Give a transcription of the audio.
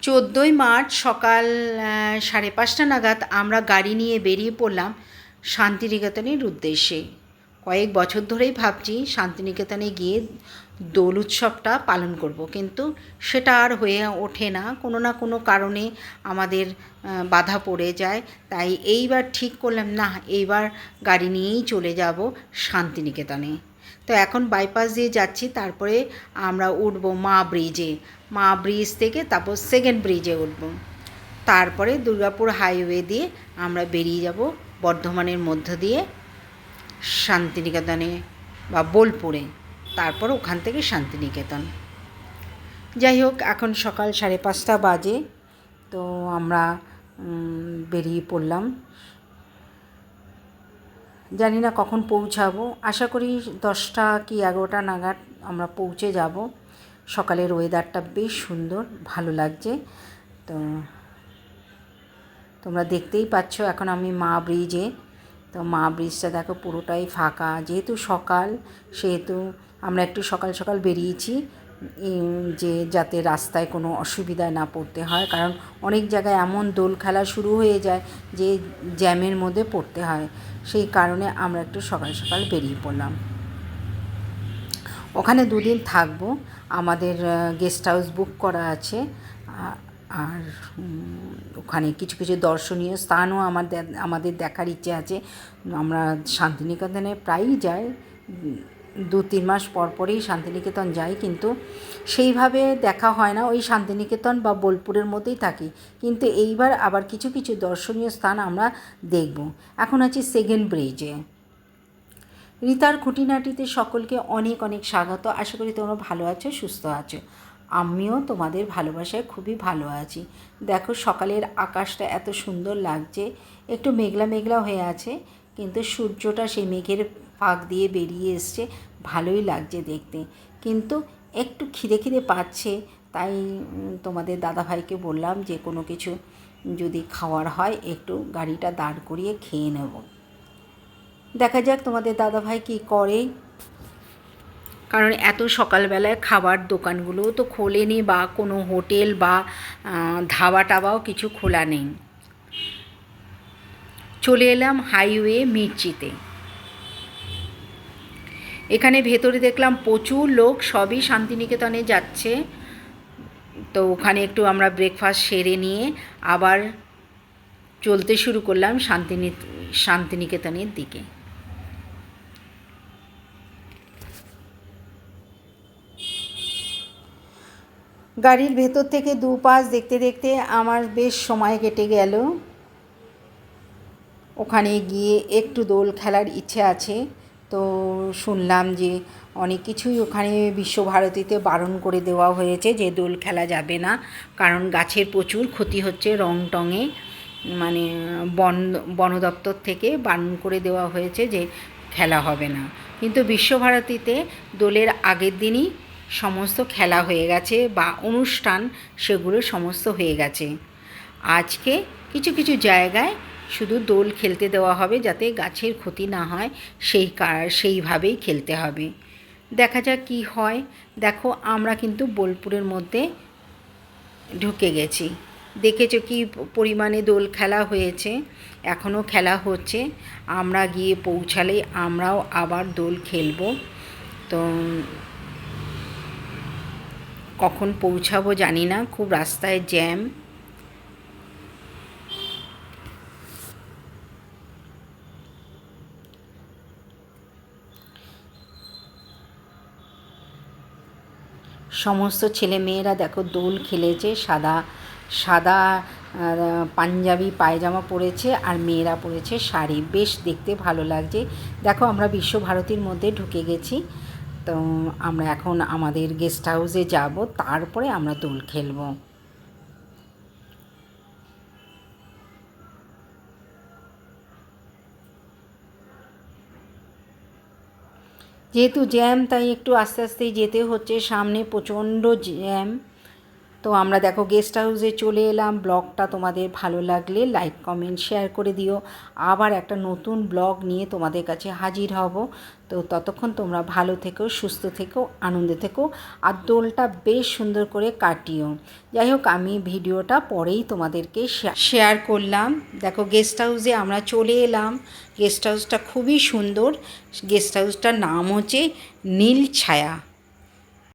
14ই March সকাল 5:30 নাগাদ আমরা গাড়ি নিয়ে বেরিয়ে পড়লাম শান্তিনিকেতনের উদ্দেশ্যে। কয়েক বছর ধরেই ভাবছি শান্তিনিকেতনে গিয়ে দোল উৎসবটা পালন করব, কিন্তু সেটা আর হয়ে ওঠে না, কোনো না কোনো কারণে আমাদের বাধা পড়ে যায়। তাই এইবার ঠিক করলাম, না, এইবার গাড়ি নিয়েই চলে যাব শান্তিনিকেতনে। তো এখন বাইপাস দিয়ে যাচ্ছি, তারপরে আমরা উঠব মা ব্রিজে। মা ব্রিজ থেকে তারপর সেকেন্ড ব্রিজে উঠব, তারপরে দুর্গাপুর হাইওয়ে দিয়ে আমরা বেরিয়ে যাব বর্ধমানের মধ্য দিয়ে শান্তিনিকেতনে বা বোলপুরে, তারপর ওখান থেকে শান্তিনিকেতন। যাই হোক, এখন সকাল 5:30 বাজে, তো আমরা বেরিয়ে পড়লাম। জানি না কখন পৌঁছাবো, আশা করি 10টা কি 11টা নাগাদ আমরা পৌঁছে যাব। সকালের ওয়েদারটা বেশ সুন্দর, ভালো লাগছে। তো তোমরা দেখতেই পাচ্ছ এখন আমি মা ব্রিজে। তো মা ব্রিজটা দেখো পুরোটাই ফাঁকা, যেহেতু সকাল সেহেতু আমরা একটু সকাল সকাল বেরিয়েছি, যে যাতে রাস্তায় কোনো অসুবিধায় না পড়তে হয়, কারণ অনেক জায়গায় এমন দোল খেলা শুরু হয়ে যায় যে জ্যামের মধ্যে পড়তে হয়। সেই কারণে আমরা একটু সকাল সকাল বেরিয়ে পড়লাম। ওখানে 2 দিন থাকবো, আমাদের গেস্ট হাউস বুক করা আছে। আর ওখানে কিছু কিছু দর্শনীয় স্থানও আমাদের দেখার ইচ্ছে আছে। আমরা শান্তিনিকেতনে প্রায়ই যাই, 2-3 মাস পর পরই শান্তিনিকেতন যাই, কিন্তু সেইভাবে দেখা হয় না, ওই শান্তিনিকেতন বা বোলপুরের মধ্যেই থাকি। কিন্তু এইবার আবার কিছু কিছু দর্শনীয় স্থান আমরা দেখব। এখন আছি সেকেন্ড ব্রিজে। রিতার খুঁটিনাটিতে সকলকে অনেক অনেক স্বাগত। আশা করি তোমরা ভালো আছো, সুস্থ আছো। আমিও তোমাদের ভালোবাসায় খুবই ভালো আছি। দেখো সকালের আকাশটা এত সুন্দর লাগছে, একটু মেঘলা মেঘলা হয়ে আছে, কিন্তু সূর্যটা সেই মেঘের ফাঁক দিয়ে বেরিয়ে এসছে, ভালোই লাগছে দেখতে। কিন্তু একটু খিদে খিদে পাচ্ছে, তাই তোমাদের দাদাভাইকে বললাম যে কোনো কিছু যদি খাওয়ার হয় একটু গাড়িটা দাঁড় করিয়ে খেয়ে নেব। দেখা যাক তোমাদের দাদাভাই কী করে, কারণ এত সকালবেলায় খাবার দোকানগুলোও তো খোলেনি, বা কোনো হোটেল বা ধাবা টাবাও কিছু খোলা নেই। চলে এলাম হাইওয়ে মির্চিতে। এখানে ভেতরে দেখলাম প্রচুর লোক, সবই শান্তিনিকেতনে যাচ্ছে। তো ওখানে একটু আমরা ব্রেকফাস্ট সেরে নিয়ে আবার চলতে শুরু করলাম শান্তিনিকেতনের দিকে। গাড়ির ভেতর থেকে দুপাশ দেখতে দেখতে আমার বেশ সময় কেটে গেল। ওখানে গিয়ে একটু দোল খেলার ইচ্ছে আছে, তো শুনলাম যে অনেক কিছুই ওখানে বিশ্বভারতীতে বারণ করে দেওয়া হয়েছে যে দোল খেলা যাবে না, কারণ গাছের প্রচুর ক্ষতি হচ্ছে রং টঙে, মানে বন দপ্তর থেকে বারণ করে দেওয়া হয়েছে যে খেলা হবে না। কিন্তু বিশ্বভারতীতে দোলের আগের দিনই সমস্ত খেলা হয়ে গেছে, বা অনুষ্ঠান সেগুলো সমস্ত হয়ে গেছে। আজকে কিছু কিছু জায়গায় শুধু দোল খেলতে দেওয়া হবে, যাতে গাছের ক্ষতি না হয়, সেইভাবেই খেলতে হবে। দেখা যাক কী হয়। দেখো আমরা কিন্তু বোলপুরের মধ্যে ঢুকে গেছি। দেখেছো কি পরিমাণে দোল খেলা হয়েছে, এখনও খেলা হচ্ছে। আমরা গিয়ে পৌঁছালেই আমরাও আবার দোল খেলবো। তো কখন পৌঁছাবো জানি না, খুব রাস্তায় জ্যাম। সমস্ত ছেলে মেয়েরা দেখো দোল খেলেছে, সাদা সাদা পাঞ্জাবি পায়জামা পরেছে, আর মেয়েরা পরেছে শাড়ি, বেশ দেখতে ভালো লাগছে। দেখো আমরা বিশ্বভারতীর মধ্যে ঢুকে গেছি। তো আমরা এখন আমাদের গেস্ট হাউসে যাব, তারপরে আমরা দোল খেলবো। যেহেতু জ্যাম, তাই একটু আস্তে আস্তেই যেতে হচ্ছে, সামনে প্রচণ্ড জ্যাম। তো আমরা দেখো গেস্ট হাউসে চলে এলাম। ব্লগটা তোমাদের ভালো লাগলে লাইক কমেন্ট শেয়ার করে দিও। আবার একটা নতুন ব্লগ নিয়ে তোমাদের কাছে হাজির হব। তো ততক্ষণ তোমরা ভালো থেকো, সুস্থ থেকো, আনন্দে থেকো, আর দোলটা বেশ সুন্দর করে কাটিও। যাই হোক, আমি ভিডিওটা পরেই তোমাদেরকে শেয়ার করলাম। দেখো গেস্ট হাউসে আমরা চলে এলাম। গেস্ট হাউসটা খুবই সুন্দর। গেস্ট হাউসটার নাম হচ্ছে নীল ছায়া।